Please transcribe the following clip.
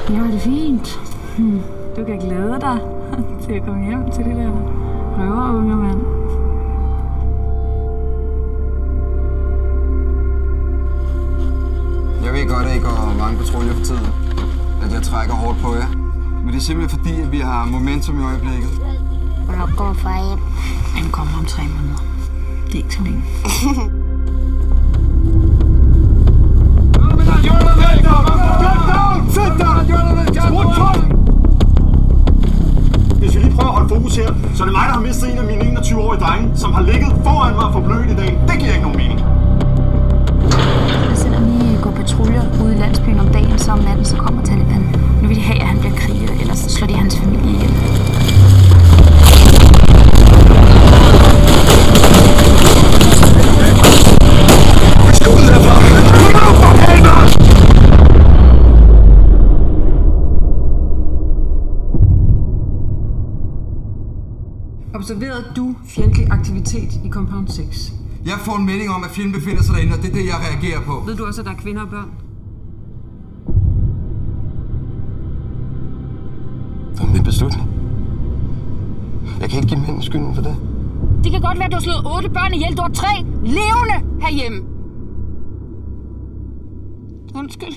Ja, det er fint. Du kan glæde dig til at komme hjem til det der røverunge, mand. Jeg ved godt, at I går mange patruljer for tiden. At jeg trækker hårdt på jer. Men det er simpelthen fordi, at vi har momentum i øjeblikket. Hvornår går far hjem? Han kommer om 3 måneder. Det er ikke så længe. Hvis vi lige prøver at holde fokus her, så er det mig, der har mistet en af mine 21-årige drenge, som har ligget foran mig for blødt i dag. Det giver ikke nogen mening. Selvom vi går patruljer ude i landsbyen om dagen, så om natten, så kommer Taliban. Nu vil de have, at han bliver kriger, ellers så slår de hans familie ihjel. Observerede du fjendtlig aktivitet i Compound 6? Jeg får en melding om, at fjenden befinder sig derinde, og det er det, jeg reagerer på. Ved du også, at der er kvinder og børn? Det er min beslutning. Jeg kan ikke give mænden skylden for det. Det kan godt være, at du har slået 8 børn ihjel. Du har 3 levende herhjemme. Undskyld.